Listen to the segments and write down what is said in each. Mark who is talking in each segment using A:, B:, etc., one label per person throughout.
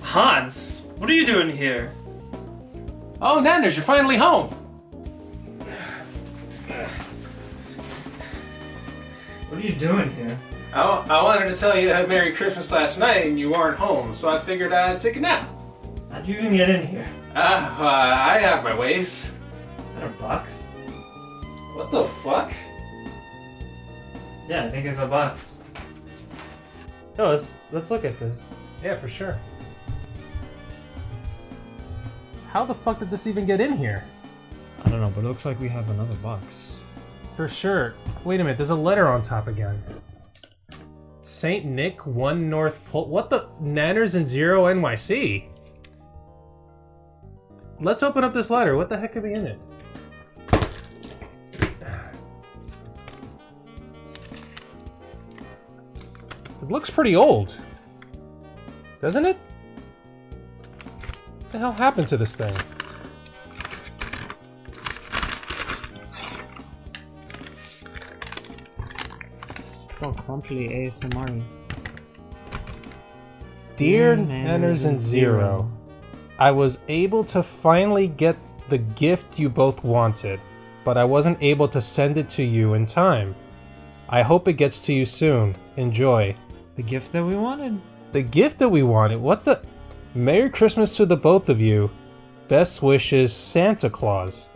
A: Hans, what are you doing here?
B: Oh, Nanners, you're finally home!
A: What are you doing here?
B: I wanted to tell you Merry Christmas last night and you weren't home, so I figured I'd take a nap.
A: How'd you even get in here?
B: I have my ways.
A: Is that a box?
B: What the fuck?
A: Yeah, I think it's a box. Oh, let's look at this.
B: Yeah, for sure. How the fuck did this even get in here?
A: I don't know, but it looks like we have another box.
B: For sure. Wait a minute, there's a letter on top again. Saint Nick, 1 North Pole. What the? Nanners and 0 NYC? Let's open up this letter. What the heck could be in it? It looks pretty old. Doesn't it? What the hell happened to this thing?
A: It's all crumply ASMR.
B: Dear Nanners and 0, I was able to finally get the gift you both wanted, but I wasn't able to send it to you in time. I hope it gets to you soon. Enjoy.
A: The gift that we wanted.
B: The gift that we wanted? What the? Merry Christmas to the both of you. Best wishes, Santa Claus.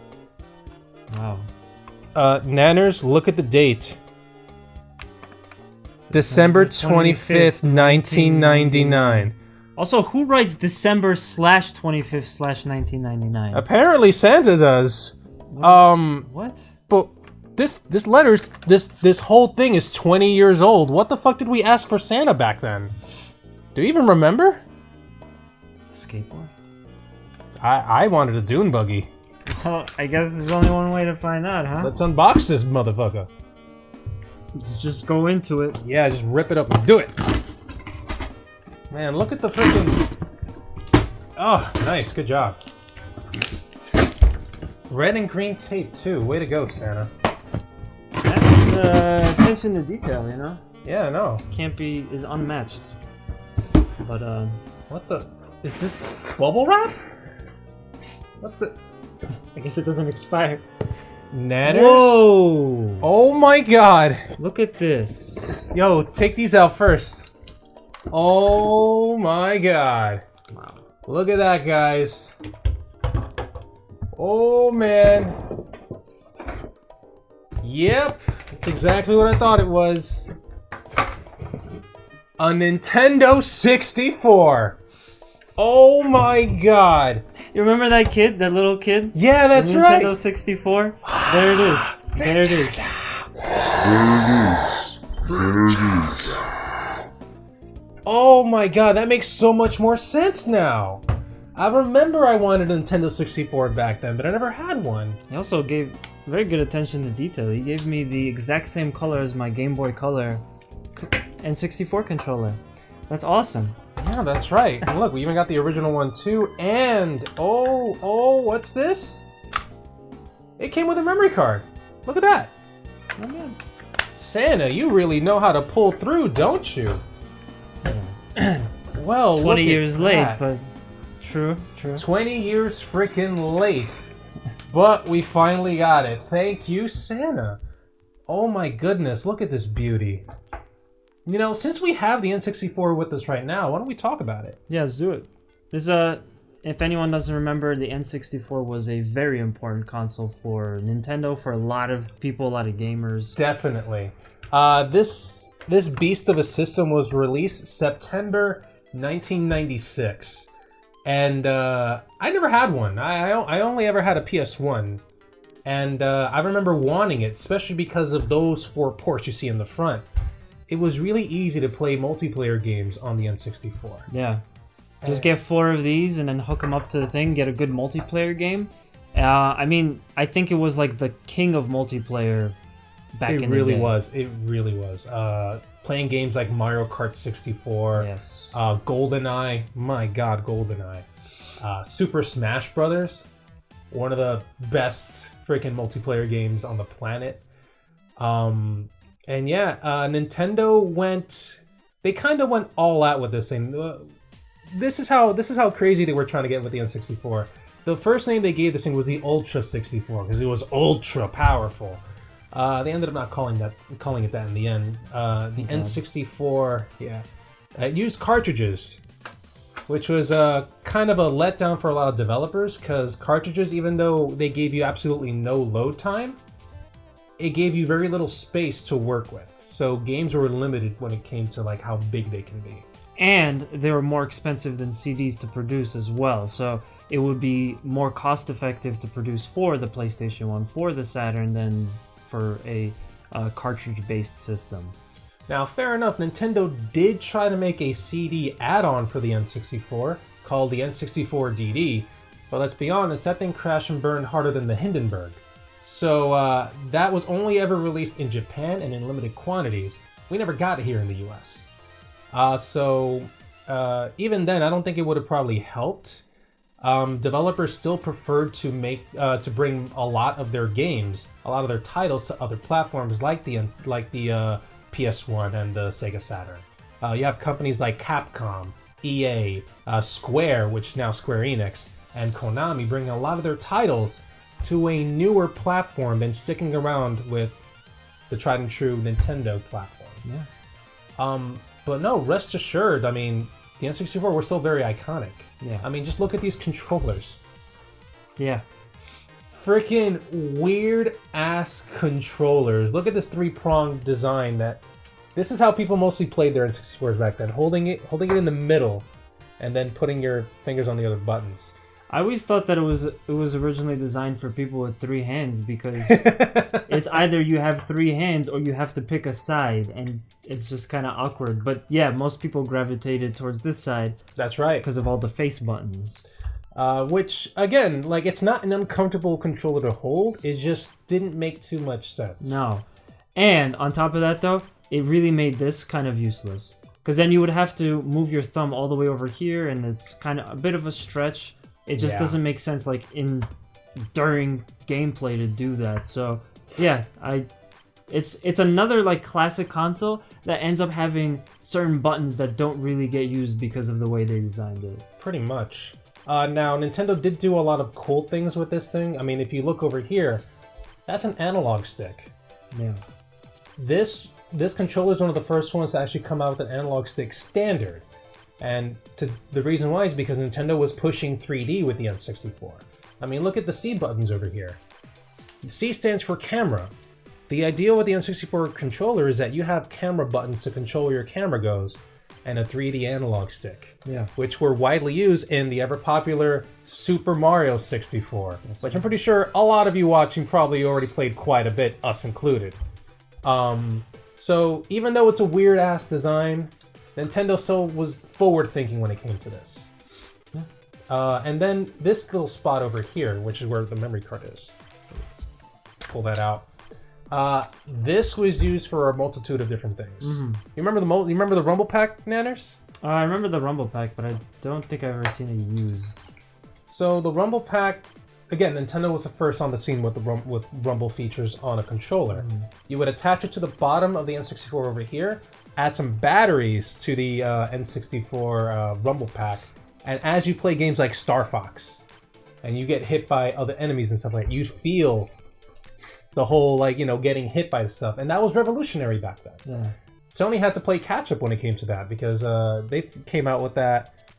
A: Wow.
B: Nanners, look at the date. December 25th, 1999.
A: Also, who writes December/25th/1999?
B: Apparently Santa does.
A: What?
B: But this letter, this whole thing is 20 years old. What the fuck did we ask for Santa back then? Do you even remember?
A: Skateboard?
B: I wanted a dune buggy.
A: Well, I guess there's only one way to find out, huh?
B: Let's unbox this motherfucker.
A: Let's just go into it.
B: Yeah, just rip it up and do it. Man, look at the freaking... Oh, nice, good job. Red and green tape too. Way to go, Santa.
A: That's attention to detail, you know?
B: Yeah, I know.
A: Is unmatched. But
B: what the? Is this bubble wrap? What the?
A: I guess it doesn't expire.
B: Nanners?
A: Whoa!
B: Oh my god!
A: Look at this.
B: Yo, take these out first. Oh my god.
A: Wow.
B: Look at that, guys. Oh man. Yep, that's exactly what I thought it was. A Nintendo 64. Oh my god.
A: You remember that kid? That little kid?
B: Yeah, that's right.
A: Nintendo 64? There it is. There it is.
C: There it is.
B: Oh my god, that makes so much more sense now. I remember I wanted a Nintendo 64 back then, but I never had one.
A: He also gave very good attention to detail. He gave me the exact same color as my Game Boy Color N64 controller. That's awesome.
B: Yeah, that's right. And look, we even got the original one too. And oh, what's this? It came with a memory card. Look at that.
A: Oh man.
B: Santa, you really know how to pull through, don't you? Well,
A: 20 years late, but true.
B: 20 years freaking late. But we finally got it. Thank you, Santa. Oh my goodness, look at this beauty. You know, since we have the N64 with us right now, why don't we talk about it?
A: Yeah, let's do it. If anyone doesn't remember, the N64 was a very important console for Nintendo, for a lot of people, a lot of gamers.
B: Definitely. This beast of a system was released September 1996. And I never had one. I only ever had a PS1. And I remember wanting it, especially because of those 4 ports you see in the front. it was really easy to play multiplayer games on the N64.
A: Yeah. Just get 4 of these and then hook them up to the thing, get a good multiplayer game. I mean, I think it was like the king of multiplayer back in the day.
B: It really was. Playing games like Mario Kart 64,
A: Yes.
B: GoldenEye, my god, GoldenEye. Super Smash Brothers, one of the best freaking multiplayer games on the planet. And yeah, Nintendo they kind of went all out with this thing. This is how crazy they were trying to get with the N64. The first name they gave this thing was the Ultra 64 because it was ultra powerful. They ended up not calling it that in the end. The N64, yeah, it used cartridges, which was kind of a letdown for a lot of developers because cartridges, even though they gave you absolutely no load time, it gave you very little space to work with. So games were limited when it came to like how big they can be.
A: And they were more expensive than CDs to produce as well. So it would be more cost effective to produce for the PlayStation 1, for the Saturn, than for a cartridge-based system.
B: Now, fair enough, Nintendo did try to make a CD add-on for the N64 called the N64 DD, but let's be honest, that thing crashed and burned harder than the Hindenburg. So that was only ever released in Japan and in limited quantities. We never got it here in the US. So even then, I don't think it would have probably helped. Developers still preferred to bring a lot of their games, a lot of their titles to other platforms like the PS1 and the Sega Saturn. You have companies like Capcom, EA, Square, which is now Square Enix, and Konami bringing a lot of their titles to a newer platform than sticking around with the tried and true Nintendo platform.
A: Yeah.
B: But no, rest assured, I mean, the N64 were still very iconic.
A: Yeah.
B: I mean, just look at these controllers.
A: Yeah.
B: Freaking weird-ass controllers. Look at this 3-pronged design This is how people mostly played their N64s back then. Holding it in the middle, and then putting your fingers on the other buttons.
A: I always thought that it was originally designed for people with 3 hands because it's either you have 3 hands or you have to pick a side, and it's just kind of awkward. But yeah, most people gravitated towards this side.
B: That's right.
A: Because of all the face buttons.
B: Which, again, like, it's not an uncomfortable controller to hold. It just didn't make too much sense.
A: No. And on top of that, though, it really made this kind of useless. Because then you would have to move your thumb all the way over here, and it's kind of a bit of a stretch. It just doesn't make sense, like, during gameplay to do that. So, yeah, it's another, like, classic console that ends up having certain buttons that don't really get used because of the way they designed it.
B: Pretty much. Now, Nintendo did do a lot of cool things with this thing. I mean, if you look over here, that's an analog stick.
A: Yeah.
B: This controller is one of the first ones to actually come out with an analog stick standard. And the reason why is because Nintendo was pushing 3D with the N64. I mean, look at the C buttons over here. The C stands for camera. The idea with the N64 controller is that you have camera buttons to control where your camera goes, and a 3D analog stick.
A: Yeah.
B: Which were widely used in the ever-popular Super Mario 64, which I'm pretty sure a lot of you watching probably already played quite a bit, us included. So even though it's a weird-ass design, Nintendo still was forward-thinking when it came to this. Yeah. And then this little spot over here, which is where the memory card is. Pull that out. This was used for a multitude of different things. Mm-hmm. You remember the Rumble Pack, Nanners?
A: I remember the Rumble Pack, but I don't think I've ever seen it used.
B: So the Rumble Pack, again, Nintendo was the first on the scene with Rumble features on a controller. Mm-hmm. You would attach it to the bottom of the N64 over here, add some batteries to the N64 Rumble Pack, and as you play games like Star Fox, and you get hit by other enemies and stuff like that, you'd feel the whole, like, you know, getting hit by stuff. And that was revolutionary back then. Yeah. Sony had to play catch-up when it came to that, because they came out with that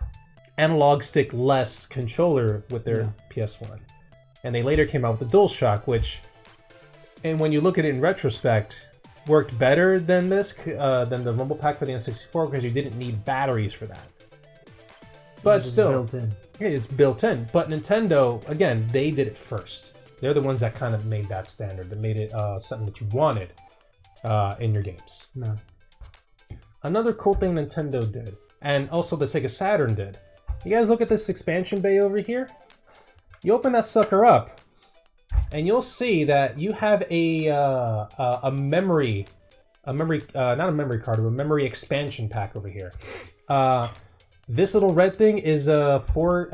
B: analog stick-less controller with their PS1. And they later came out with the DualShock, which, and when you look at it in retrospect, worked better than this, than the Rumble Pack for the N64, because you didn't need batteries for that. But still,
A: built in.
B: Yeah, it's built in. But Nintendo, again, they did it first. They're the ones that kind of made that standard, that made it something that you wanted in your games.
A: No.
B: another cool thing Nintendo did, and also the Sega Saturn did. You guys look at this expansion bay over here? You open that sucker up, and you'll see that you have a memory, not a memory card, but a memory expansion pack over here. This little red thing is I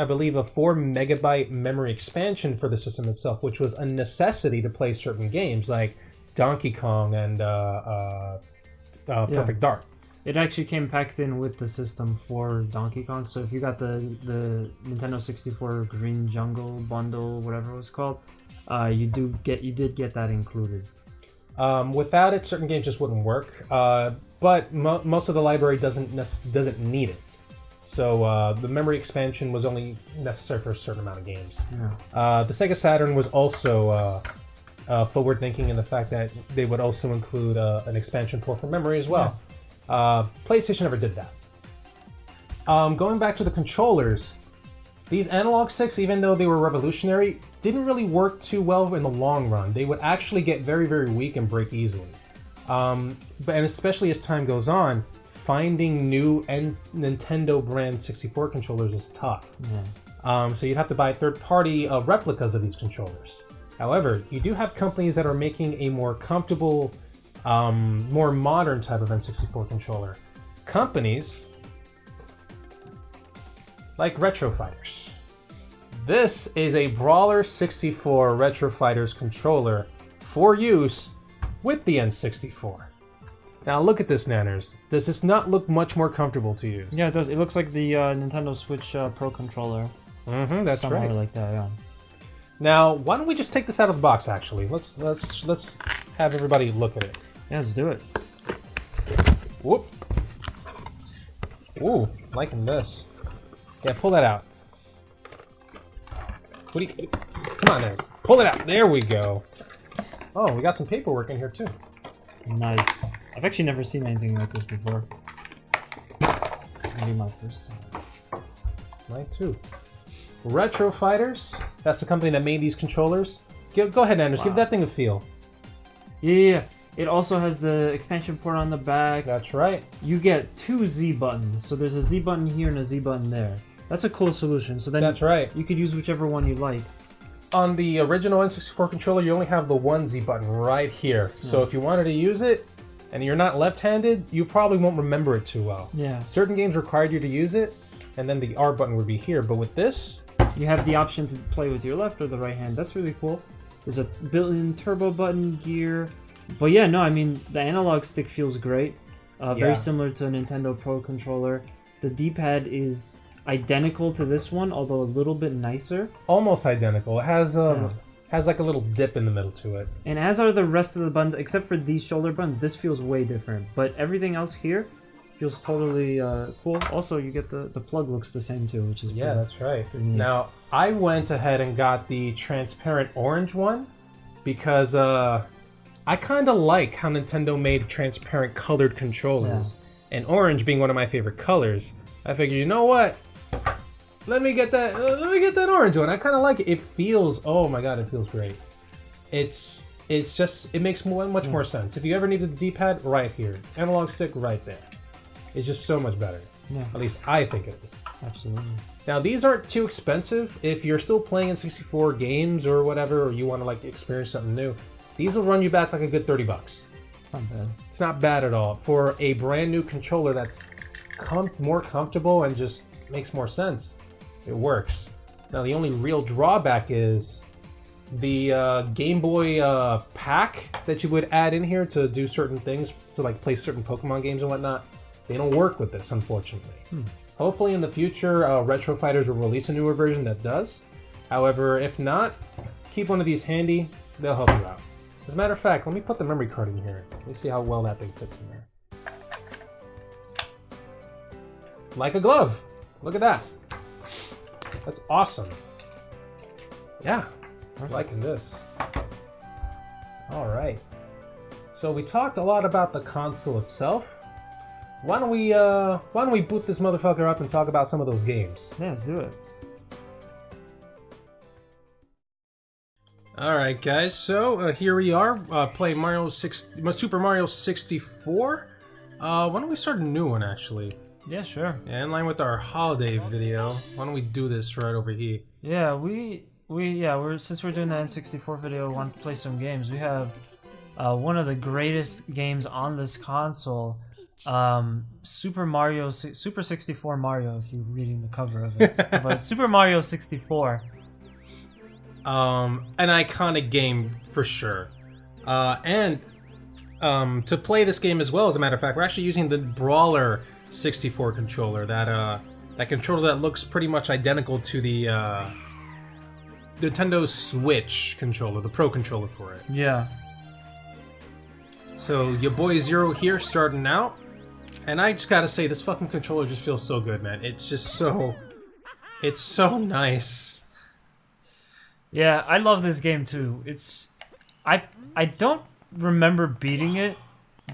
B: believe a 4 megabyte memory expansion for the system itself, which was a necessity to play certain games like Donkey Kong and Perfect Dark.
A: It actually came packed in with the system for Donkey Kong. So if you got the Nintendo 64 Green Jungle bundle, whatever it was called, you did get that included.
B: Without it, certain games just wouldn't work. But most of the library doesn't need it. So the memory expansion was only necessary for a certain amount of games.
A: Yeah.
B: The Sega Saturn was also forward thinking in the fact that they would also include an expansion port for memory as well. PlayStation never did that. Going back to the controllers, these analog sticks, even though they were revolutionary, didn't really work too well in the long run. They would actually get very, very weak and break easily. And especially as time goes on, finding new Nintendo brand 64 controllers is tough.
A: Yeah.
B: So you'd have to buy third-party replicas of these controllers. However, you do have companies that are making a more comfortable, more modern type of N64 controller. Companies like Retro Fighters. This is a Brawler 64 Retro Fighters controller for use with the N64. Now look at this, Nanners. Does this not look much more comfortable to use?
A: Yeah, it does. It looks like the Nintendo Switch Pro controller.
B: Mm-hmm, that's
A: Somewhere
B: right.
A: like that, yeah.
B: Now, why don't we just take this out of the box? Actually, let's have everybody look at it.
A: Yeah, let's do it.
B: Whoop. Ooh, liking this. Yeah, pull that out. What do you? Come on, Nanners. Pull it out. There we go. Oh, we got some paperwork in here too.
A: Nice. I've actually never seen anything like this before. This is gonna be my first time.
B: Mine too. Retro Fighters. That's the company that made these controllers. Go ahead, Nanners.
A: Wow.
B: Give that thing a feel.
A: Yeah. It also has the expansion port on the back.
B: That's right.
A: You get 2 Z buttons. So there's a Z button here and a Z button there. That's a cool solution. So then
B: That's right.
A: you could use whichever one you like.
B: On the original N64 controller, you only have the 1 Z button right here. So if you wanted to use it, and you're not left-handed, you probably won't remember it too well.
A: Yeah.
B: Certain games required you to use it, and then the R button would be here. But with this,
A: You have the option to play with your left or the right hand. That's really cool. There's a built-in turbo button, gear. But yeah, no, I mean, the analog stick feels great. Very similar to a Nintendo Pro controller. The D-pad is identical to this one, although a little bit nicer.
B: almost identical. It has like a little dip in the middle to it.
A: And as are the rest of the buttons, except for these shoulder buttons, this feels way different. But everything else here feels totally cool. Also, you get the plug looks the same too, which is
B: Yeah,
A: pretty,
B: that's right.
A: pretty neat.
B: Now, I went ahead and got the transparent orange one because I kind of like how Nintendo made transparent colored controllers. And orange being one of my favorite colors, I figured, you know what? Let me get that orange one. I kind of like it. It feels, oh my god, it feels great. It makes much more sense. If you ever needed the D-pad, right here. Analog stick, right there. It's just so much better.
A: Yeah,
B: At least I think it is.
A: absolutely.
B: Now, these aren't too expensive. If you're still playing N64 games or whatever, or you want to like experience something new, these will run you back like a good $30.
A: It's not bad.
B: It's not bad at all. For a brand new controller that's more comfortable and just makes more sense, it works. Now, the only real drawback is the Game Boy pack that you would add in here to do certain things, to like play certain Pokemon games and whatnot. They don't work with this, unfortunately. Hopefully in the future, Retro Fighters will release a newer version that does. However, if not, keep one of these handy. They'll help you out. As a matter of fact, let me put the memory card in here. Let me see how well that thing fits in there. Like a glove. Look at that. That's awesome. Yeah, I'm liking this. All right. So we talked a lot about the console itself. Why don't we boot this motherfucker up and talk about some of those games?
A: Yeah, let's do it.
B: All right, guys. So here we are playing Super Mario 64. Why don't we start a new one, actually?
A: Yeah, sure.
B: Yeah, in line with our holiday video, why don't we do this right over here?
A: Yeah, since we're doing the N64 video, want to play some games. We have one of the greatest games on this console, Super 64 Mario, if you're reading the cover of it. But Super Mario 64.
B: An iconic game for sure. And to play this game as well, as a matter of fact, we're actually using the Brawler 64 controller, that controller that looks pretty much identical to the Nintendo Switch controller, the Pro controller for it.
A: Yeah.
B: So your boy Zero here starting out, and I just gotta say, this fucking controller just feels so good, man. It's so nice.
A: Yeah, I love this game too. I don't remember beating it,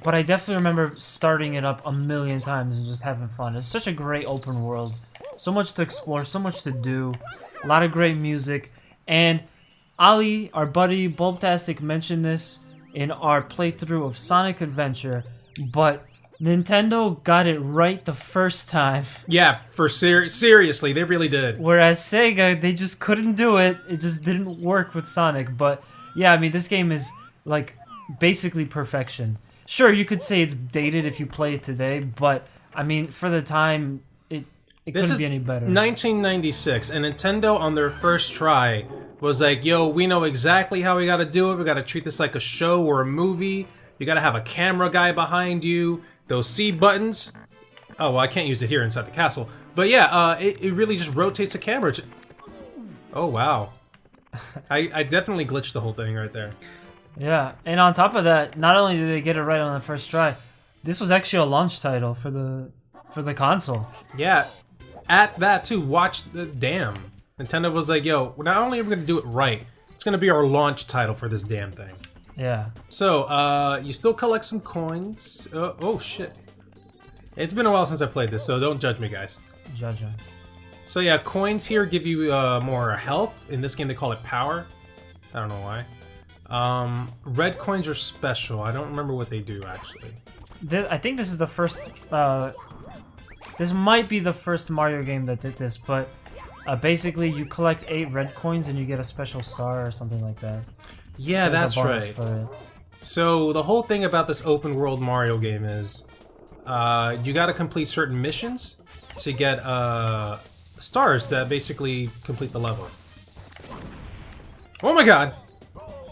A: but I definitely remember starting it up a million times and just having fun. It's such a great open world. So much to explore, so much to do. A lot of great music. And Ali, our buddy Bulbtastic, mentioned this in our playthrough of Sonic Adventure, but Nintendo got it right the first time.
B: Yeah, seriously, they really did.
A: Whereas Sega, they just couldn't do it. It just didn't work with Sonic. But yeah, I mean, this game is like basically perfection. Sure, you could say it's dated if you play it today, but I mean, for the time, it couldn't be any better.
B: 1996, and Nintendo on their first try was like, yo, we know exactly how we gotta do it. We gotta treat this like a show or a movie. You gotta have a camera guy behind you. Those C buttons. Oh, well, I can't use it here inside the castle. But yeah, it really just rotates the camera. Oh, wow. I definitely glitched the whole thing right there.
A: Yeah, and on top of that, not only did they get it right on the first try, this was actually a launch title for the console.
B: Yeah, at that too, watch the damn. Nintendo was like, yo, not only are we gonna do it right, it's gonna be our launch title for this damn thing.
A: Yeah.
B: So, you still collect some coins. Oh shit. It's been a while since I played this, so don't judge me, guys.
A: Judge him.
B: So yeah, coins here give you more health. In this game they call it power. I don't know why. Red coins are special. I don't remember what they do, actually.
A: I think this is the first... this might be the first Mario game that did this, but basically you collect 8 red coins and you get a special star or something like that.
B: Yeah, that's right. So the whole thing about this open world Mario game is you gotta complete certain missions to get stars that basically complete the level. Oh my god!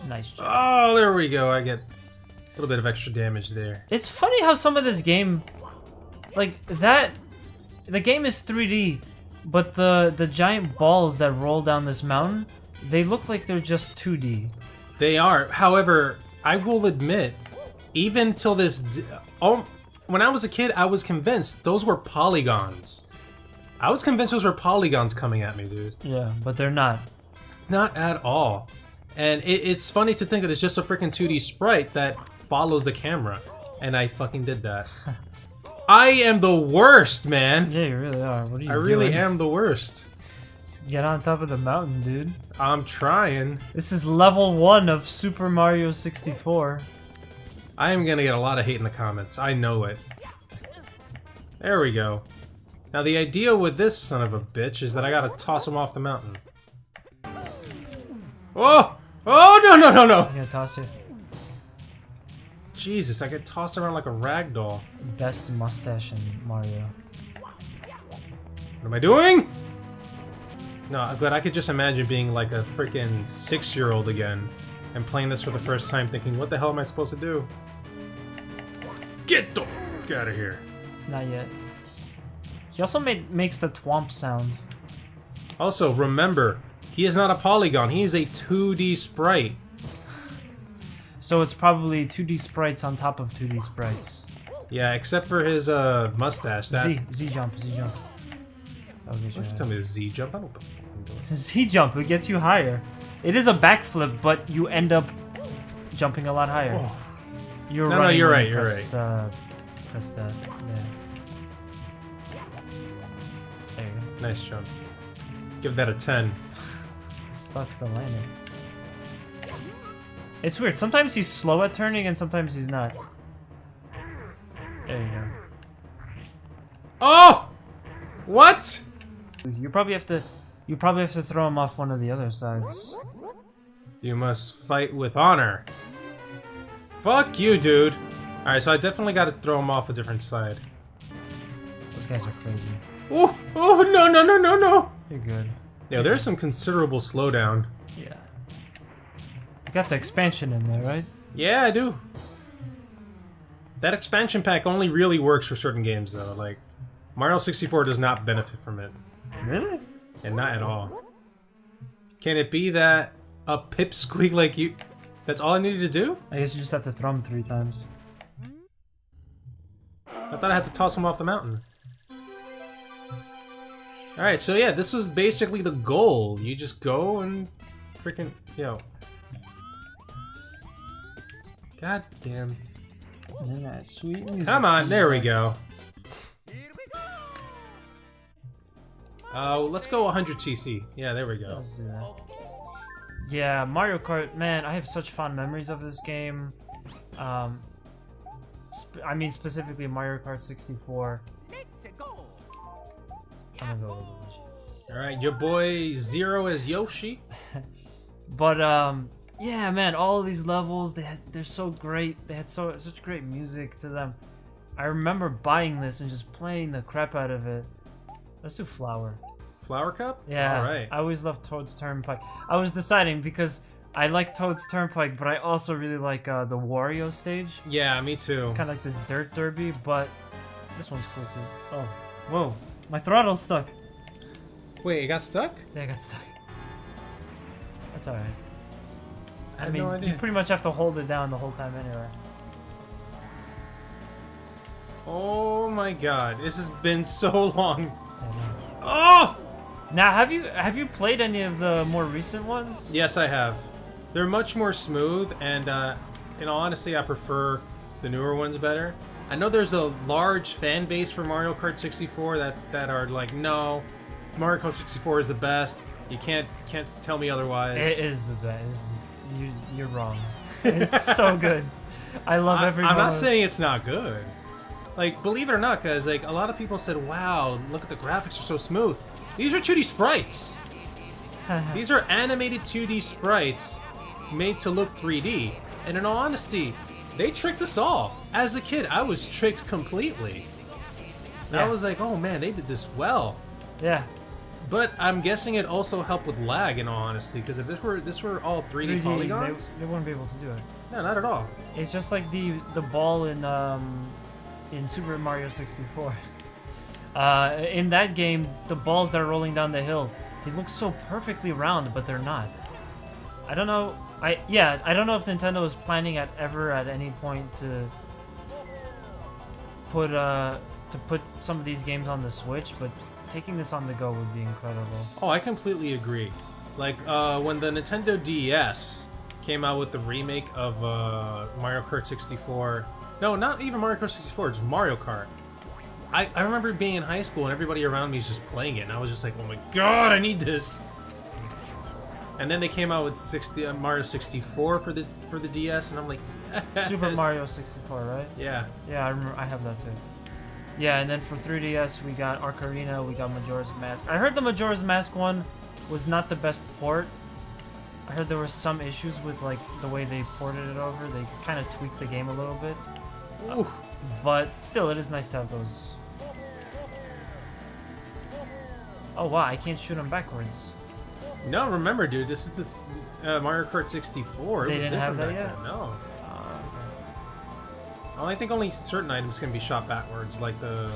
A: Nice job.
B: Oh, there we go. I get a little bit of extra damage there.
A: It's funny how some of this game, like that, the game is 3D, but the giant balls that roll down this mountain, they look like they're just 2D.
B: They are. However, I will admit, even till this... when I was a kid, I was convinced those were polygons. I was convinced those were polygons coming at me, dude.
A: Yeah, but they're not.
B: Not at all. And it's funny to think that it's just a freaking 2D sprite that follows the camera. And I fucking did that. I am the worst, man.
A: Yeah, you really are. What are you doing?
B: I really am the worst.
A: Just get on top of the mountain, dude.
B: I'm trying.
A: This is level 1 of Super Mario 64.
B: I am gonna get a lot of hate in the comments. I know it. There we go. Now the idea with this son of a bitch is that I gotta toss him off the mountain. Oh! Oh, no, no, no, no!
A: I'm gonna toss you.
B: Jesus, I get tossed around like a rag doll.
A: Best mustache in Mario.
B: What am I doing? No, but I could just imagine being like a freaking 6-year-old again and playing this for the first time thinking, what the hell am I supposed to do? Get the fuck out of here.
A: Not yet. He also makes the twomp sound.
B: Also, remember, he is not a polygon. He is a 2D sprite.
A: So it's probably 2D sprites on top of 2D sprites.
B: Yeah, except for his mustache. That...
A: Z jump.
B: Why don't you tell me to Z jump? I don't know what the fuck I'm doing.
A: Z jump, it gets you higher. It is a backflip, but you end up jumping a lot higher. Oh. You're
B: no, you're right. You're
A: right. Press that. Yeah. There you go.
B: Nice jump. Give that a 10.
A: Stuck the landing. It's weird. Sometimes he's slow at turning, and sometimes he's not. There you go.
B: Oh! What?
A: You probably have to throw him off one of the other sides.
B: You must fight with honor. Fuck you, dude. Alright, so I definitely got to throw him off a different side.
A: Those guys are crazy.
B: Oh! Oh, no, no, no, no, no!
A: You're good.
B: Yeah, there's some considerable slowdown.
A: Yeah. You got the expansion in there, right?
B: Yeah, I do. That expansion pack only really works for certain games, though. Like, Mario 64 does not benefit from it.
A: Really?
B: And not at all. Can it be that a pipsqueak like you... That's all I needed to do?
A: I guess you just have to throw him 3 times.
B: I thought I had to toss him off the mountain. Alright, so yeah, this was basically the goal. You just go and freaking... Yo. God damn.
A: And then that sweet music.
B: Come on, there we go. Let's go 100 cc. Yeah, there we go.
A: Let's do that. Yeah, Mario Kart, man, I have such fond memories of this game. I mean specifically Mario Kart 64. I'm gonna go with Luigi.
B: Alright, your boy Zero is Yoshi.
A: But yeah, man, all of these levels, they're so great. They had such great music to them. I remember buying this and just playing the crap out of it. Let's do Flower.
B: Flower Cup?
A: Yeah,
B: Alright.
A: I always loved Toad's Turnpike. I was deciding because I like Toad's Turnpike, but I also really like the Wario stage.
B: Yeah, me too.
A: It's kind of like this dirt derby, but this one's cool too. Oh, whoa, my throttle's stuck.
B: Wait, it got stuck?
A: Yeah, I got stuck. That's alright.
B: I
A: I
B: have
A: mean,
B: no idea.
A: you pretty much have to hold it down the whole time anyway.
B: Oh my god, this has been so long.
A: Yeah, nice.
B: Oh!
A: Now, have you played any of the more recent ones?
B: Yes, I have. They're much more smooth, and in all honesty, I prefer the newer ones better. I know there's a large fan base for Mario Kart 64 that are like, no, Mario Kart 64 is the best. You can't tell me otherwise.
A: It is the best. You're wrong. It's so good. I love every.
B: I'm not
A: moment.
B: saying it's not good. Like, believe it or not, guys, like, a lot of people said, wow, look at the graphics are so smooth. These are 2D sprites. These are animated 2D sprites made to look 3D. And in all honesty, they tricked us all. As a kid, I was tricked completely.
A: Yeah.
B: I was like, oh man, they did this well.
A: Yeah.
B: But I'm guessing it also helped with lag, in all honesty, because if this were all 3D polygons,
A: they wouldn't be able to do it.
B: no, not at all.
A: It's just like the ball in Super Mario 64. In that game, the balls that are rolling down the hill, they look so perfectly round, but they're not. I don't know. I don't know if Nintendo was planning at any point to put some of these games on the Switch, but taking this on the go would be incredible.
B: Oh, I completely agree. Like, when the Nintendo DS came out with the remake of Mario Kart 64... No, not even Mario Kart 64, just Mario Kart. I remember being in high school and everybody around me is just playing it, and I was just like, oh my god, I need this! And then they came out with Mario 64 for the DS, and I'm like, yes.
A: Super Mario 64, right?
B: Yeah.
A: Yeah, I remember. I have that too. Yeah, and then for 3DS, we got Ocarina, we got Majora's Mask. I heard the Majora's Mask one was not the best port. I heard there were some issues with like the way they ported it over. They kind of tweaked the game a little bit. But still, it is nice to have those. Oh wow, I can't shoot them backwards.
B: No, remember, dude, this is Mario Kart 64.
A: They
B: it was
A: didn't have
B: different
A: that
B: back
A: yet?
B: then. No.
A: Okay.
B: I think only certain items can be shot backwards, like the...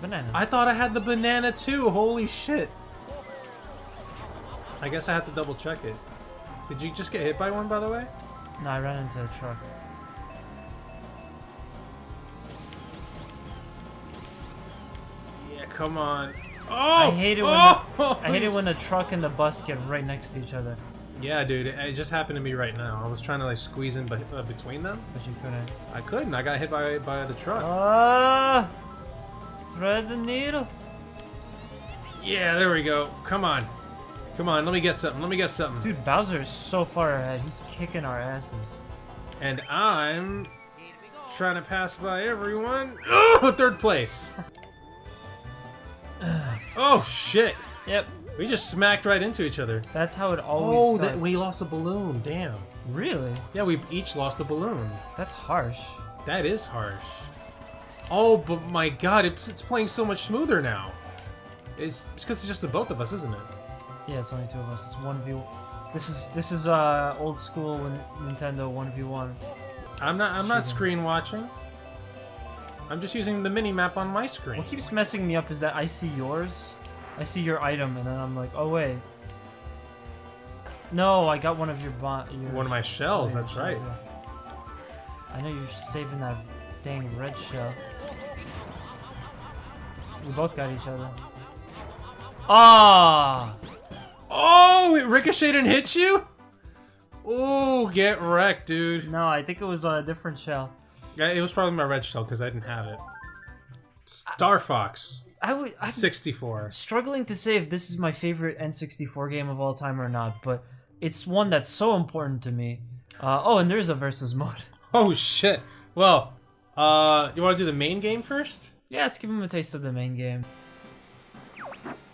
A: Banana.
B: I thought I had the banana too, holy shit. I guess I have to double check it. Did you just get hit by one, by the way?
A: No, I ran into a truck.
B: Yeah, come on. Oh!
A: I hate it when
B: oh!
A: I hate it when the truck and the bus get right next to each other.
B: Yeah, dude, it just happened to me right now. I was trying to like squeeze in between them.
A: But you couldn't.
B: I couldn't. I got hit by the truck.
A: Ah! Thread the needle.
B: Yeah, there we go. Come on. Come on, let me get something. Let me get something.
A: Dude, Bowser is so far ahead. He's kicking our asses.
B: And I'm trying to pass by everyone. Oh, third place. Oh shit!
A: Yep.
B: We just smacked right into each other.
A: That's how it always starts.
B: We lost a balloon. Damn.
A: Really?
B: Yeah, we each lost a balloon.
A: That's harsh.
B: That is harsh. Oh, but my god, it's playing so much smoother now. It's because it's just the both of us, isn't it?
A: Yeah, it's only two of us. It's 1v. This is old school Nintendo 1v1.
B: I'm not screen watching. I'm just using the mini map on my screen.
A: What keeps messing me up is that I see yours, I see your item, and then I'm like, oh wait. No, I got one of your
B: one of my shells. That's right.
A: Yeah. I know you're saving that dang red shell. We both got each other. Ah!
B: Oh, it ricocheted and hit you? Oh, get wrecked, dude.
A: No, I think it was a different shell.
B: Yeah, it was probably my red shell because I didn't have it. Star Fox.
A: I'm
B: 64.
A: Struggling to say if this is my favorite N64 game of all time or not, but it's one that's so important to me. Oh, and there's a versus mode.
B: Oh shit. Well, you want to do the main game first?
A: Yeah, let's give him a taste of the main game.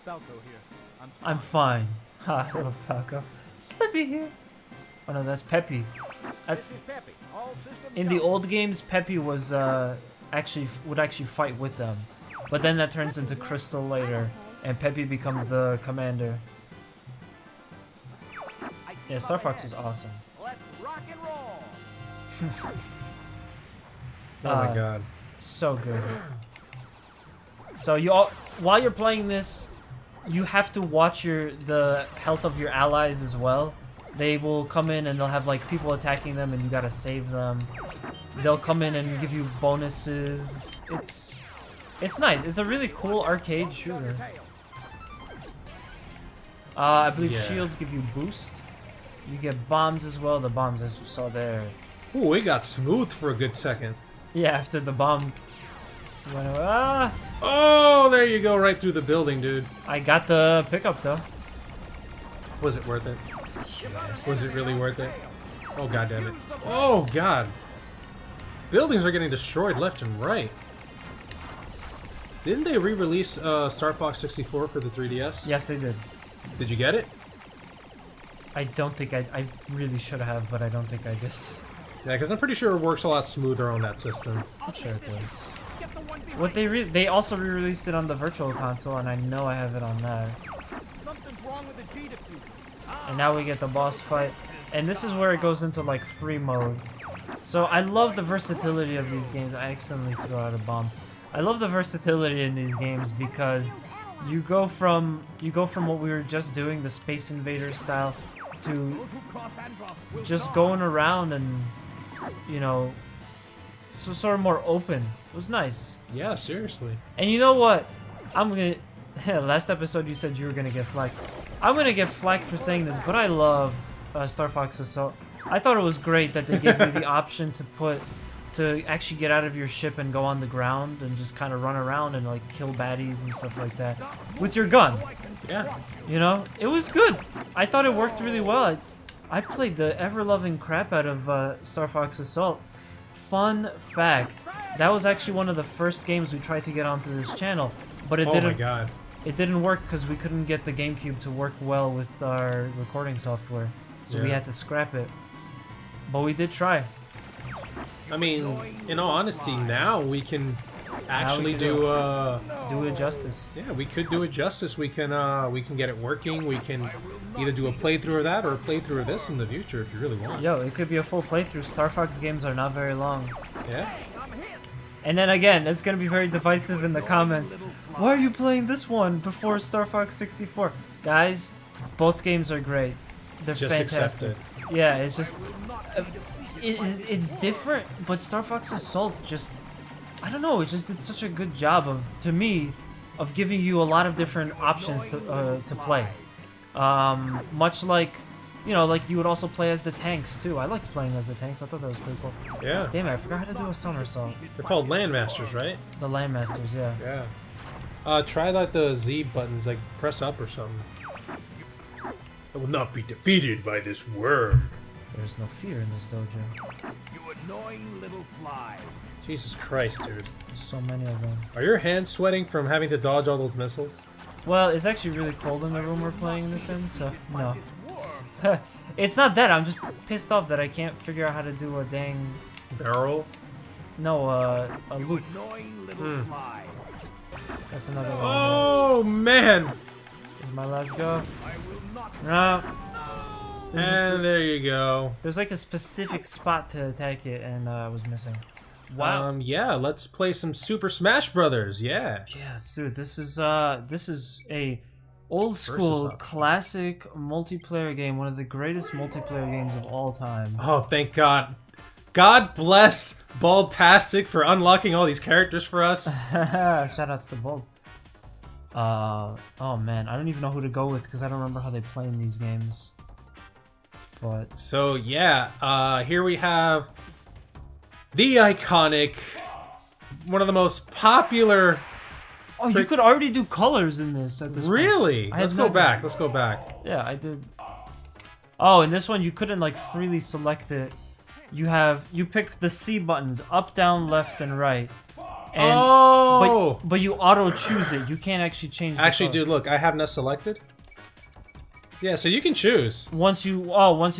D: Falco here.
A: I'm fine. Ha, little Falco. Slippy here. Oh no, that's Peppy. In the old games, Peppy was would actually fight with them, but then that turns into Crystal later, and Peppy becomes the commander. Yeah, Star Fox is awesome.
D: Let's rock and roll.
B: Oh my god.
A: So good. So while you're playing this, you have to watch the health of your allies as well. They will come in and they'll have like people attacking them, and you gotta save them. They'll come in and give you bonuses. It's nice. It's a really cool arcade shooter. I believe shields give you boost. You get bombs as well. The bombs, as you saw there.
B: Ooh, it got smooth for a good second.
A: Yeah, after the bomb went away. Ah!
B: Oh, there you go, right through the building, dude.
A: I got the pickup though.
B: Was it worth it? Was it really worth it? Oh god damn it. Oh god. Buildings are getting destroyed left and right. Didn't they re-release Star Fox 64 for the 3DS?
A: Yes, they did.
B: Did you get it?
A: I don't think I really should have, but I don't think I did.
B: Yeah, because I'm pretty sure it works a lot smoother on that system.
A: I'm sure it does. What they also re-released it on the Virtual Console, and I know I have it on that. And now we get the boss fight, and this is where it goes into like free mode. So I love the versatility of these games. I accidentally threw out a bomb. I love the versatility in these games because you go from what we were just doing, the Space Invader style, to just going around and, you know, so sort of more open. It was nice.
B: Yeah, seriously.
A: And you know what? I'm gonna. Last episode you said you were gonna get flack. I'm gonna get flack for saying this, but I loved Star Fox Assault. I thought it was great that they gave you the option to actually get out of your ship and go on the ground and just kind of run around and like kill baddies and stuff like that with your gun.
B: Yeah.
A: You know, it was good. I thought it worked really well. I played the ever-loving crap out of Star Fox Assault. Fun fact, that was actually one of the first games we tried to get onto this channel, but it didn't.
B: Oh my god.
A: It didn't work because we couldn't get the GameCube to work well with our recording software, so we had to scrap it. But we did try.
B: I mean, in all honesty, now we can actually do
A: it justice.
B: Yeah, we could do it justice. We can get it working. We can either do a playthrough of that or a playthrough of this in the future if you really want.
A: Yo, it could be a full playthrough. Star Fox games are not very long.
B: Yeah.
A: And then again, it's gonna be very divisive in the comments. Why are you playing this one before Star Fox 64? Guys, both games are great. They're
B: just
A: fantastic.
B: Accept it.
A: Yeah, it's just it's different, but Star Fox Assault just, I don't know, it just did such a good job to me, of giving you a lot of different options to play. Much like, you know, like you would also play as the tanks too. I liked playing as the tanks. I thought that was pretty cool.
B: Yeah.
A: Damn it, I forgot how to do a somersault.
B: They're called Landmasters, right?
A: The Landmasters, yeah.
B: Yeah. Try like the Z buttons, like press up or something. I will not be defeated by this worm.
A: There's no fear in this dojo.
D: You annoying little fly.
B: Jesus Christ, dude.
A: There's so many of them.
B: Are your hands sweating from having to dodge all those missiles?
A: Well, it's actually really cold in the room we're playing this in, so no. It's not that, I'm just pissed off that I can't figure out how to do a dang...
B: Barrel?
A: No, a loop.
D: Annoying little fly.
A: That's another one.
B: Oh, man!
A: This is my last go.
D: I will not.
A: No.
B: And there you go.
A: There's like a specific spot to attack it, and I was missing. Wow.
B: Yeah, let's play some Super Smash Brothers. Yeah.
A: Yeah, dude, this is a old school
B: up.
A: classic multiplayer game, one of the greatest multiplayer games of all time.
B: Oh, thank God. God bless Baldtastic for unlocking all these characters for us.
A: Shout outs to Bulb. Oh man, I don't even know who to go with because I don't remember how they play in these games. But
B: So yeah, here we have the iconic, one of the most popular.
A: oh, you could already do colors in this at this point.
B: Really?
A: I
B: Let's
A: had
B: go
A: no
B: back.
A: idea.
B: Let's go back.
A: Yeah, I did. Oh, in this one you couldn't like freely select it. You pick the C buttons up, down, left, and right. And
B: Oh!
A: but you auto choose it. You can't actually change the
B: Actually,
A: color.
B: dude, look, I have not selected. Yeah, so you can choose.
A: Once you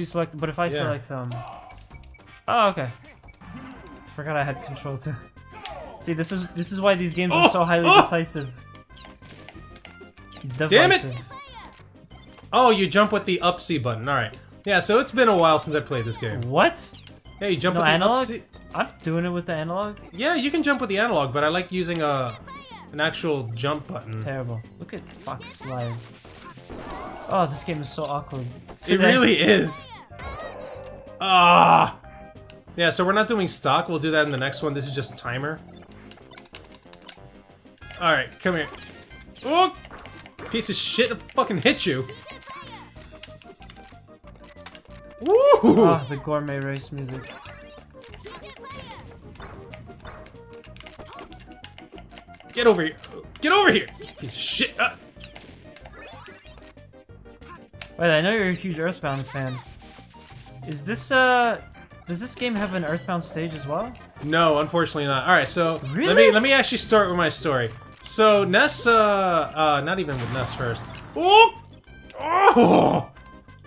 A: select, but if I select oh, okay. Forgot I had control too. See, this is why these games are so highly decisive.
B: Damn it!
A: Divisive.
B: Oh, you jump with the up C button. All right. Yeah, so it's been a while since I played this game.
A: What?
B: Yeah, you jump
A: No
B: with the
A: analog?
B: up C.
A: I'm doing it with the analog.
B: Yeah, you can jump with the analog, but I like using an actual jump button.
A: Terrible. Look at Fox slide. Oh, this game is so awkward.
B: It really is. Ah. Yeah, so we're not doing stock. We'll do that in the next one. This is just a timer. All right, come here. Oh, piece of shit! I fucking hit you. Woo!
A: Oh, the gourmet race music.
B: Get over here! Get over here! Piece of shit!
A: Wait, I know you're a huge Earthbound fan. Is this does this game have an Earthbound stage as well?
B: No, unfortunately not. All right, so
A: Really?
B: let me actually start with my story. So Ness, not even with Ness first. Oh! Oh!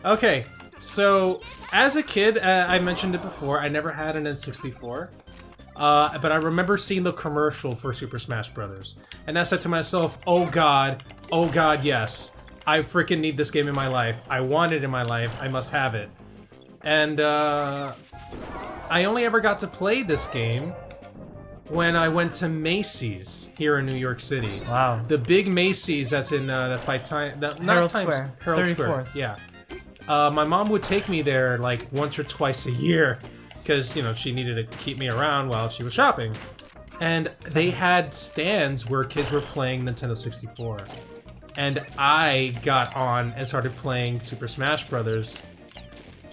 B: Okay, so as a kid, I mentioned it before. I never had an N64. But I remember seeing the commercial for Super Smash Brothers, and I said to myself, oh god, yes. I freaking need this game in my life. I want it in my life. I must have it. And, I only ever got to play this game when I went to Macy's here in New York City.
A: Wow.
B: The big Macy's that's in, that's by time... Not
A: Herald
B: Times,
A: Square.
B: Herald Square,
A: 34th.
B: yeah. My mom would take me there, like, once or twice a year, because, you know, she needed to keep me around while she was shopping. And they had stands where kids were playing Nintendo 64. And I got on and started playing Super Smash Brothers.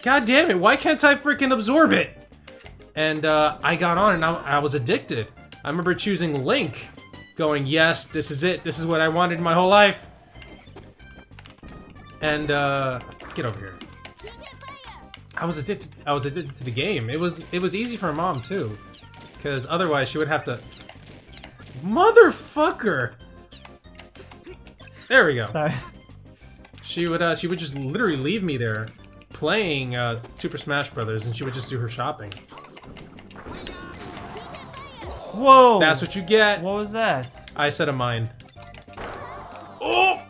B: God damn it, why can't I freaking absorb it? And I got on and I was addicted. I remember choosing Link, going, yes, this is it. This is what I wanted my whole life. And, get over here. I was addicted to the game. It was easy for Mom too, because otherwise she would have to. Motherfucker! There we go.
A: Sorry.
B: She would just literally leave me there, playing Super Smash Brothers, and she would just do her shopping.
A: Whoa!
B: That's what you get.
A: What was that?
B: I said a mine. Oh!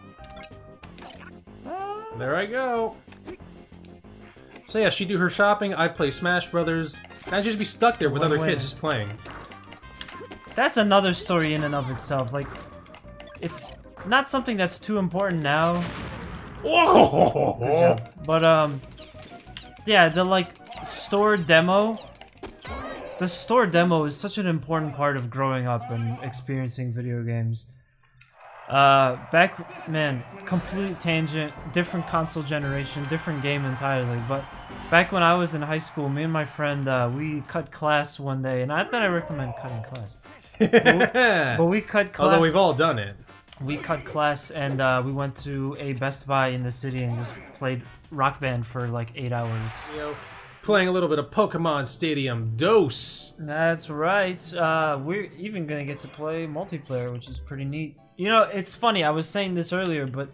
B: There I go. So yeah, she'd do her shopping, I'd play Smash Brothers, and I'd just be stuck there with other kids just playing.
A: That's another story in and of itself. Like, it's not something that's too important now.
B: Oh!
A: But yeah, the like store demo. The store demo is such an important part of growing up and experiencing video games. Man, complete tangent, different console generation, different game entirely. But back when I was in high school, me and my friend, we cut class one day, and not that I recommend cutting class, but we cut class.
B: Although we've all done it.
A: We cut class and we went to a Best Buy in the city and just played Rock Band for like 8 hours.
B: Yo. playing a little bit of Pokemon Stadium Dose.
A: That's right. We're even gonna get to play multiplayer, which is pretty neat. You know, it's funny. I was saying this earlier, but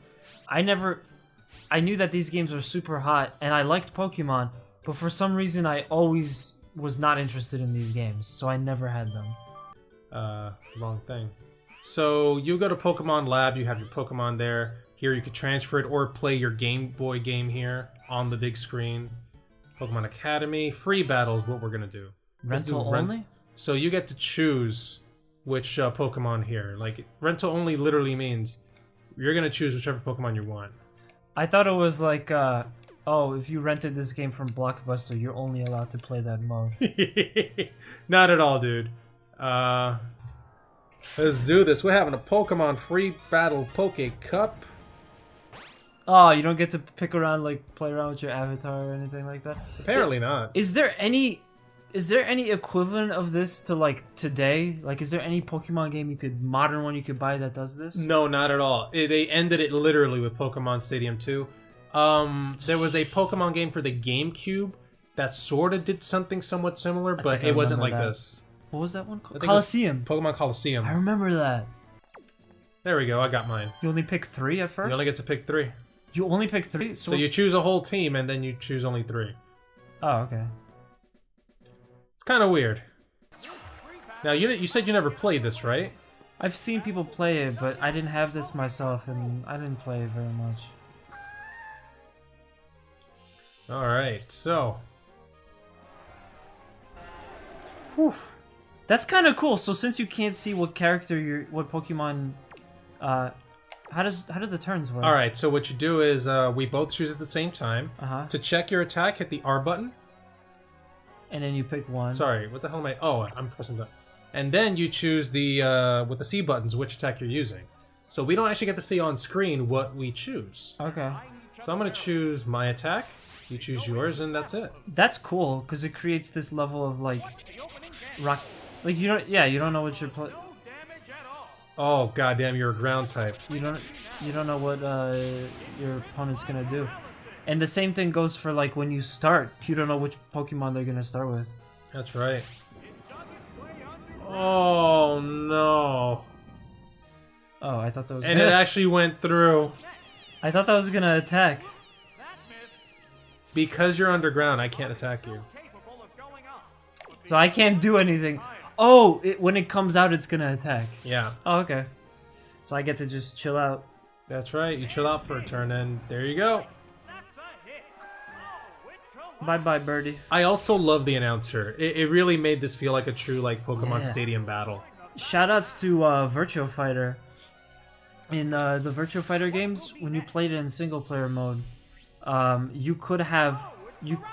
A: I knew that these games are super hot, and I liked Pokemon, but for some reason I always was not interested in these games, so I never had them.
B: Wrong thing. So you go to Pokemon Lab, you have your Pokemon there. Here you could transfer it or play your Game Boy game here on the big screen. Pokemon Academy, free battles, what we're gonna do.
A: Rental only?
B: So you get to choose which Pokemon here. Like, rental only literally means you're gonna choose whichever Pokemon you want.
A: I thought it was like, oh, if you rented this game from Blockbuster, you're only allowed to play that mode.
B: Not at all, dude. Let's do this. We're having a Pokemon free battle Poke Cup.
A: Oh, you don't get to pick around, like, play around with your avatar or anything like that?
B: Apparently not.
A: Is there any equivalent of this to, like, today? Like, is there any Pokemon game modern one you could buy that does this?
B: No, not at all. They ended it literally with Pokemon Stadium 2. There was a Pokemon game for the GameCube that sort of did something somewhat similar, but it wasn't like this.
A: What was that one called? Coliseum.
B: Pokemon Coliseum.
A: I remember that.
B: There we go, I got mine.
A: You only pick 3 at first?
B: You only get to pick 3.
A: You only pick 3?
B: So you choose a whole team and then you choose only 3.
A: Oh, okay.
B: It's kind of weird. Now, you said you never played this, right?
A: I've seen people play it, but I didn't have this myself, and I didn't play it very much.
B: Alright, so... Whew.
A: That's kind of cool. So since you can't see what character what Pokemon, how do the turns work?
B: All right. So what you do is we both choose at the same time. To check your attack, hit the R button.
A: And then you pick one.
B: Sorry, what the hell am I? Oh, I'm pressing that. And then you choose the with the C buttons which attack you're using. So we don't actually get to see on screen what we choose.
A: Okay.
B: So I'm gonna choose my attack. You choose yours, and that's it.
A: That's cool because it creates this level of like rock. Like you don't know what you're playing.
B: Oh goddamn! You're a ground type.
A: You don't know what your opponent's gonna do, and the same thing goes for like when you start. You don't know which Pokemon they're gonna start with.
B: That's right. Oh no!
A: Oh, I thought that was.
B: And it actually went through.
A: I thought that was gonna attack.
B: Because you're underground, I can't attack you.
A: So I can't do anything. Oh, when it comes out, it's gonna attack.
B: Yeah.
A: Oh, okay. So I get to just chill out.
B: That's right. You chill out for a turn, and there you go.
A: Bye-bye, birdie.
B: I also love the announcer. It really made this feel like a true Pokemon Stadium battle.
A: Shoutouts to Virtua Fighter. In the Virtua Fighter games, when you played it in single-player mode, you could have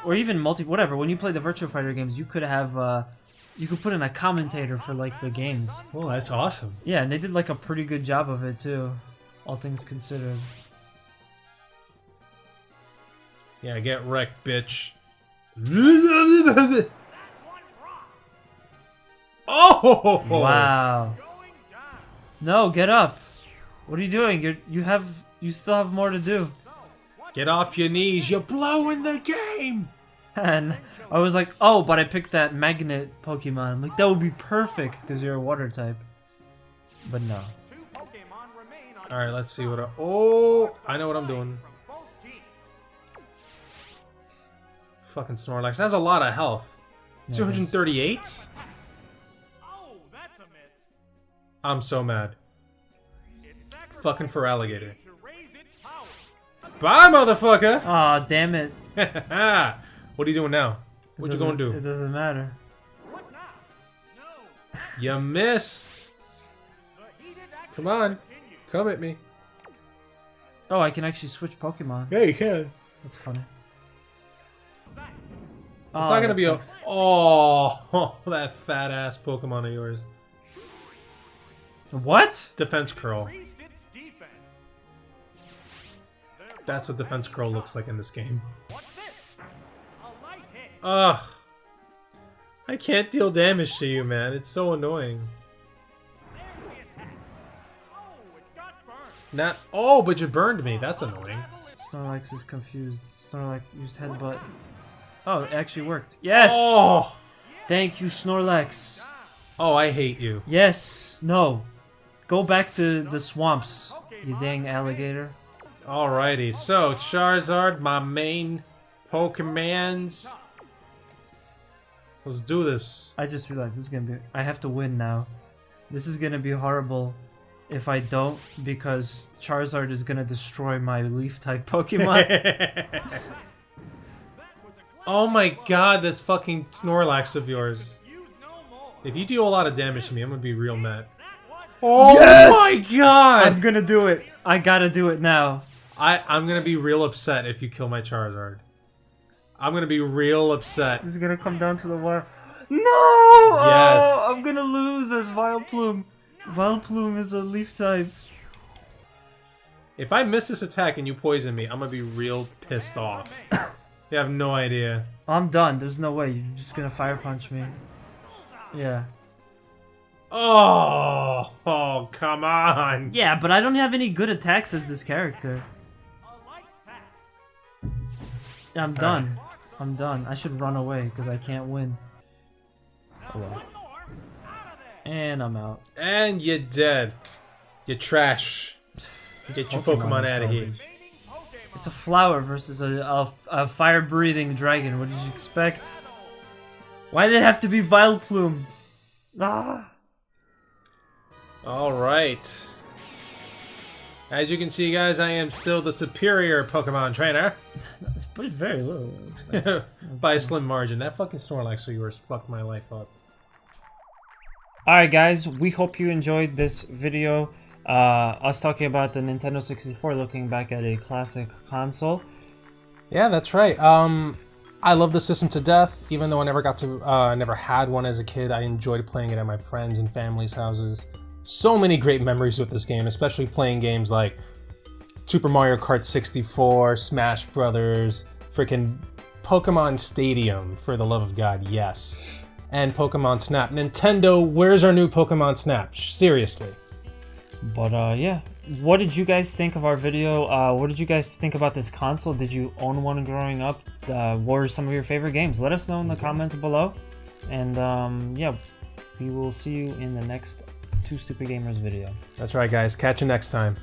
A: or even whatever. When you play the Virtua Fighter games, you could have you could put in a commentator for like the games.
B: Oh, that's awesome.
A: Yeah, and they did like a pretty good job of it too, all things considered.
B: Yeah, get wrecked, bitch. Oh!
A: Wow. No, get up. What are you doing? You still have more to do.
B: Get off your knees. You're blowing the game.
A: And I was like, oh, but I picked that magnet Pokemon. I'm like, that would be perfect because you're a water type. But no.
B: Alright, let's see what oh, I know what I'm doing. Fucking Snorlax. That has a lot of health.
A: Yeah,
B: 238? I'm so mad. Fucking for alligator. Bye, motherfucker!
A: Aw, damn it.
B: What are you doing now? What you gonna do?
A: It doesn't matter.
B: You missed! Come on. Come at me.
A: Oh, I can actually switch Pokemon.
B: Yeah, you can.
A: That's funny.
B: It's not gonna be a... Oh, that fat ass Pokemon of yours.
A: What?
B: Defense Curl. That's what Defense Curl looks like in this game. Ugh. I can't deal damage to you, man. It's so annoying. Not. Oh, but you burned me. That's annoying.
A: Snorlax is confused. Snorlax used headbutt. Oh, it actually worked. Yes!
B: Oh!
A: Thank you, Snorlax.
B: Oh, I hate you.
A: Yes. No. Go back to the swamps, you dang alligator.
B: Alrighty, so Charizard, my main Pokemons. Let's do this.
A: I just realized this is gonna be... I have to win now. This is gonna be horrible if I don't, because Charizard is gonna destroy my Leaf-type Pokemon.
B: Oh my god, this fucking Snorlax of yours. If you do a lot of damage to me, I'm gonna be real mad. Oh
A: Yes!
B: my god!
A: I'm gonna do it. I gotta do it now.
B: I'm gonna be real upset if you kill my Charizard. I'm gonna be real upset.
A: This is gonna come down to the wire. No!
B: Yes.
A: Oh, I'm gonna lose at Vileplume. Vileplume is a Leaf type.
B: If I miss this attack and you poison me, I'm gonna be real pissed off. You have no idea.
A: I'm done. There's no way. You're just gonna Fire Punch me. Yeah.
B: Oh, come on.
A: Yeah, but I don't have any good attacks as this character. I'm done. I'm done. I should run away because I can't win. Oh well. And I'm out.
B: And you're dead. You're trash. Get your Pokemon
A: is
B: out of here.
A: garbage. It's a flower versus a fire-breathing dragon. What did you expect? Why did it have to be Vileplume? Ah.
B: Alright. As you can see, guys, I am still the superior Pokemon trainer.
A: But it's very little.
B: By a slim margin. That fucking Snorlax of yours fucked my life up.
A: Alright guys, we hope you enjoyed this video. Us talking about the Nintendo 64, looking back at a classic console.
B: Yeah, that's right. I love the system to death, even though I never got to, never had one as a kid. I enjoyed playing it at my friends' and family's houses. So many great memories with this game, especially playing games like Super Mario Kart 64, Smash Brothers, freaking Pokemon Stadium, for the love of God, yes. And Pokemon Snap. Nintendo, where's our new Pokemon Snap? Seriously.
A: But yeah, what did you guys think of our video? What did you guys think about this console? Did you own one growing up? What were some of your favorite games? Let us know in the comments below. And yeah, we will see you in the next Two Stupid Gamers video.
B: That's right, guys. Catch you next time.